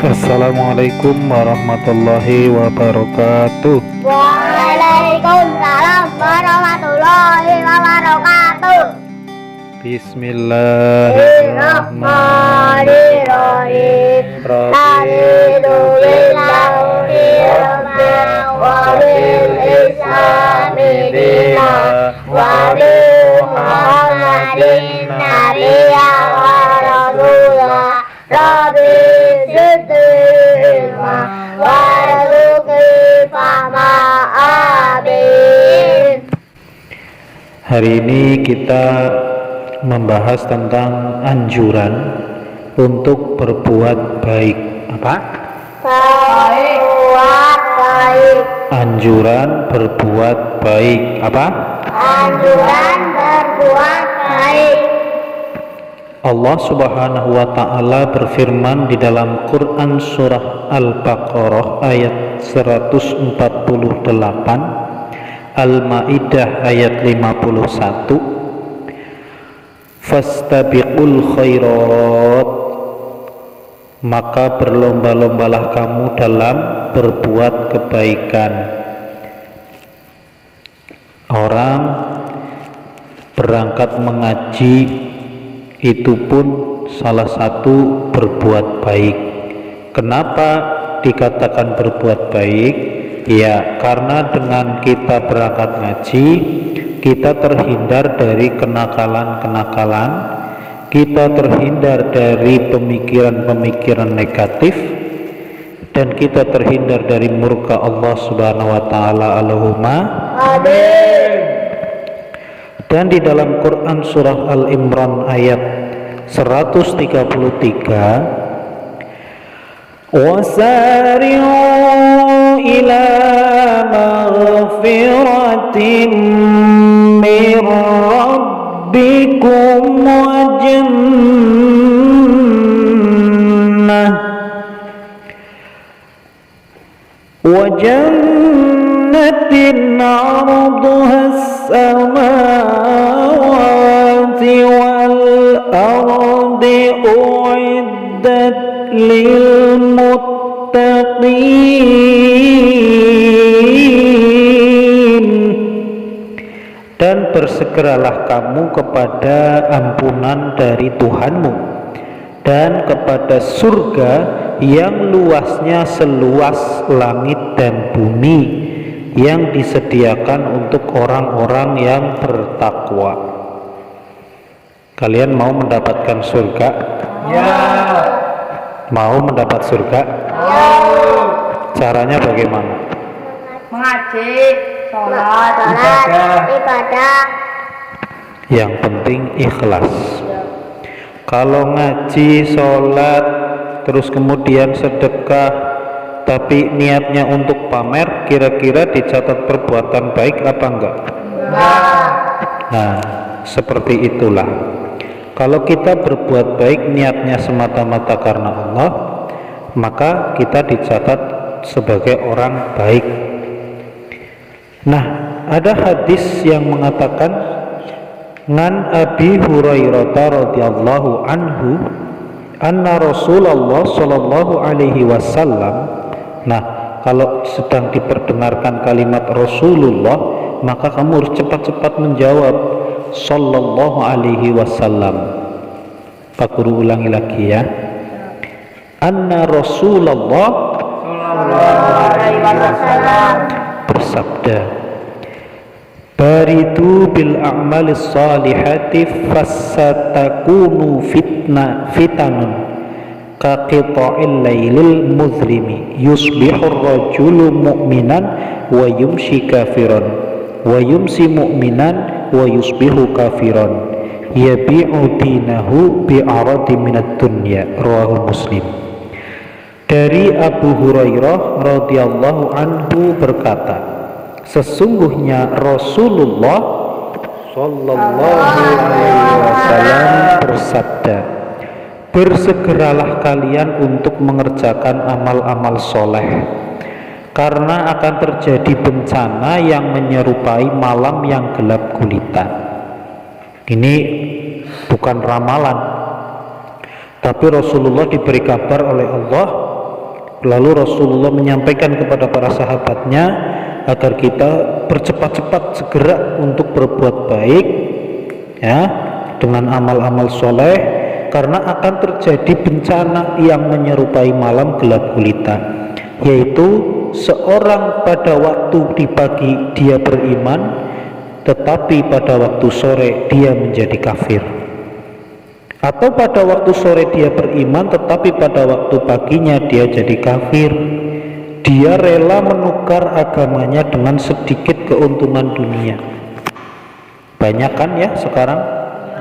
Assalamualaikum warahmatullahi wabarakatuh. Waalaikumsalam warahmatullahi wabarakatuh. Bismillahirrahmanirrahim. Raditu billahi rabban wa bil islami dinan wa bi Muhammadin nabiyyan wa rasulan. Rabbi zidni ilma warzuqni fahma. Amin. Hari ini kita membahas tentang anjuran untuk berbuat baik. Apa? Berbuat baik. Anjuran berbuat baik. Apa? Anjuran berbuat baik. Allah Subhanahu wa ta'ala berfirman di dalam Quran surah Al-Baqarah ayat 148, Al-Maidah ayat 51, fastabiqul khairat, maka berlomba-lombalah kamu dalam berbuat kebaikan. Orang berangkat mengaji itu pun salah satu berbuat baik. Kenapa dikatakan berbuat baik? Ya, karena dengan kita berangkat ngaji, kita terhindar dari kenakalan-kenakalan, kita terhindar dari pemikiran-pemikiran negatif, dan kita terhindar dari murka Allah Subhanahu wa ta'ala. Allahumma Amin. Dan di dalam Quran surah Al-Imran ayat 133, wasari'u ila maghfiratin min rabbikum wa jannatin 'arduha as-samawati wal ardi u'iddat lil muttaqin. Dan bersegeralah kamu kepada ampunan dari Tuhanmu dan kepada surga yang luasnya seluas langit dan bumi, yang disediakan untuk orang-orang yang bertakwa. Kalian mau mendapatkan surga? Ya. Mau mendapat surga? Ya. Caranya bagaimana? Mengaji, sholat, ibadah. Yang penting ikhlas. Kalau ngaji, sholat, terus kemudian sedekah, tapi niatnya untuk pamer, kira-kira dicatat perbuatan baik apa enggak? Nah, seperti itulah. Kalau kita berbuat baik niatnya semata-mata karena Allah, maka kita dicatat sebagai orang baik. Nah, ada hadis yang mengatakan, ngan Abi Hurairah radhiyallahu anhu anna Rasulullah sallallahu alaihi wasallam. Nah, kalau sedang diperdengarkan kalimat Rasulullah, maka kamu harus cepat-cepat menjawab sallallahu alaihi wasallam. Pak Guru ulangi lagi ya. Anna Rasulullah sallallahu alaihi wasallam bersabda, baridu bil a'malis salihati fasatakunu fitanun ka qita'il lailil muzlimi yusbihur rajulu mu'minan wa yumsi kafiran wa yumsi mu'minan wa yusbihu kafiran yabi'u dinahu bi'aradi minad dunya. Rawahu Muslim. Dari Abu Hurairah radhiyallahu anhu berkata, sesungguhnya Rasulullah sallallahu alaihi wasallam bersabda, bersegeralah kalian untuk mengerjakan amal-amal soleh, karena akan terjadi bencana yang menyerupai malam yang gelap gulita. Ini bukan ramalan, tapi Rasulullah diberi kabar oleh Allah Lalu Rasulullah menyampaikan kepada para sahabatnya agar kita bercepat-cepat segera untuk berbuat baik, ya, dengan amal-amal soleh, karena akan terjadi bencana yang menyerupai malam gelap gulita, yaitu seorang pada waktu di pagi dia beriman, tetapi pada waktu sore dia menjadi kafir, atau pada waktu sore dia beriman tetapi pada waktu paginya dia jadi kafir. Dia rela menukar agamanya dengan sedikit keuntungan dunia. Banyak kan ya sekarang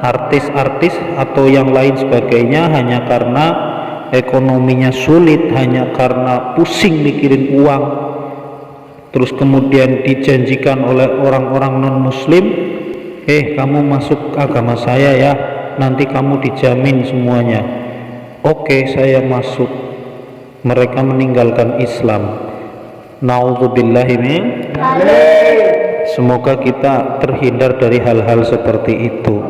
artis-artis atau yang lain sebagainya, hanya karena ekonominya sulit, hanya karena pusing mikirin uang, terus kemudian dijanjikan oleh orang-orang non-muslim, kamu masuk agama saya ya, nanti kamu dijamin semuanya. Oke, saya masuk. Mereka meninggalkan Islam. Naudzubillahi min. Semoga kita terhindar dari hal-hal seperti itu.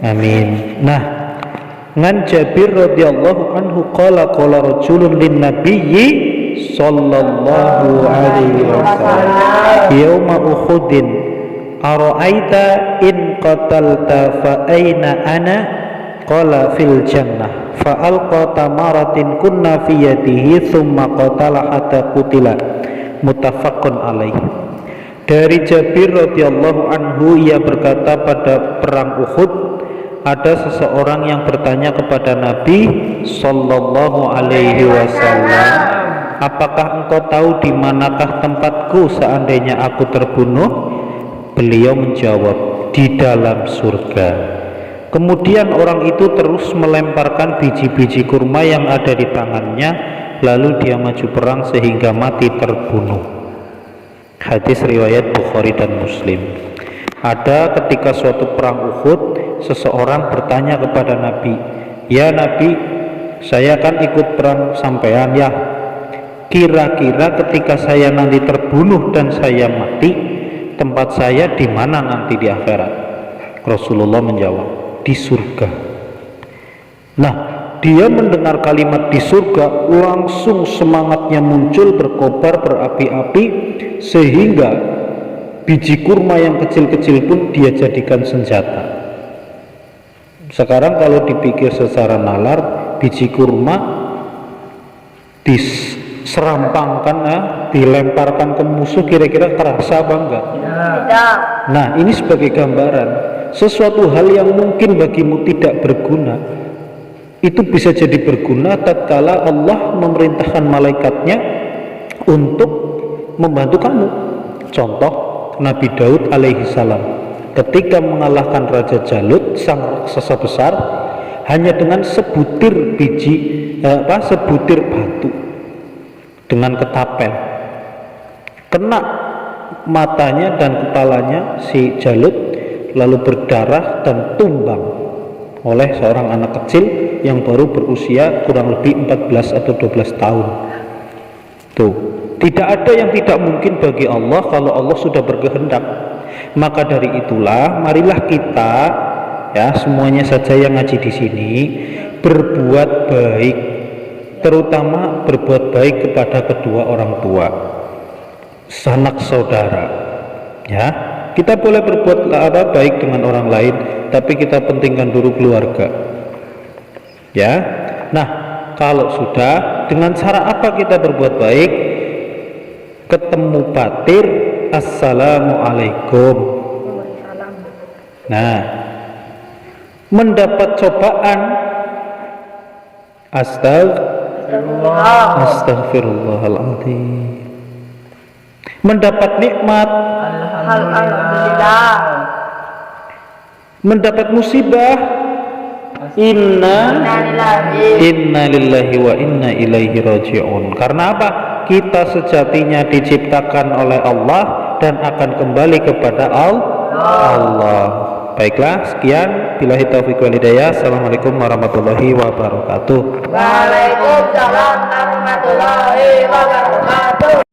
Amin. Nah, ngan Jabir radhiyallahu anhu qala rajulun lin nabiyyi sallallahu alaihi wasallam yauma Uhudin ara'aita in qatalta fa aina ana qala fil jannah fa alqa tamaratin kunna fi yadihi thumma qatala hatta qutila, muttafaqun alaih. Dari Jabir radhiyallahu anhu, ia berkata, pada perang Uhud ada seseorang yang bertanya kepada Nabi sallallahu alaihi wasallam, apakah engkau tahu di manakah tempatku seandainya aku terbunuh? Beliau menjawab, di dalam surga. Kemudian orang itu terus melemparkan biji-biji kurma yang ada di tangannya, lalu dia maju perang sehingga mati terbunuh. Hadis riwayat Bukhari dan Muslim. Ada ketika suatu perang Uhud, seseorang bertanya kepada Nabi, ya Nabi, saya kan ikut perang sampean ya, kira-kira ketika saya nanti terbunuh dan saya mati, tempat saya di mana nanti di akhirat? Rasulullah menjawab, di surga. Nah, dia mendengar kalimat di surga, langsung semangatnya muncul, berkobar, berapi-api, sehingga biji kurma yang kecil-kecil pun dia jadikan senjata. Sekarang kalau dipikir secara nalar, biji kurma diserampangkan, dilemparkan ke musuh, kira-kira terasa apa enggak? Tidak. Nah, ini sebagai gambaran sesuatu hal yang mungkin bagimu tidak berguna, itu bisa jadi berguna tatkala Allah memerintahkan malaikatnya untuk membantu kamu. Contoh Nabi Daud alaihi salam ketika mengalahkan Raja Jalut, sang raksasa besar, hanya dengan sebutir sebutir batu dengan ketapel, kena matanya dan kepalanya si Jalut, lalu berdarah dan tumbang oleh seorang anak kecil yang baru berusia kurang lebih 14 atau 12 tahun. Tuh, tidak ada yang tidak mungkin bagi Allah kalau Allah sudah berkehendak. Maka dari itulah marilah kita, ya, semuanya saja yang ngaji di sini, berbuat baik, terutama berbuat baik kepada kedua orang tua, sanak saudara, ya. Kita boleh berbuat baik dengan orang lain, tapi kita pentingkan dulu keluarga, ya. Nah, kalau sudah, dengan cara apa kita berbuat baik? Ketemu patir, assalamualaikum. Nah, mendapat cobaan, astagfirullahaladzim. Mendapat nikmat, Alhamdulillah. Mendapat musibah, inna lillahi wa inna ilaihi raji'un. Karena apa? Kita sejatinya diciptakan oleh Allah dan akan kembali kepada Allah. Baiklah, sekian. Billahi taufiq wal hidayah. Assalamualaikum warahmatullahi wabarakatuh. Waalaikumsalam warahmatullahi wabarakatuh.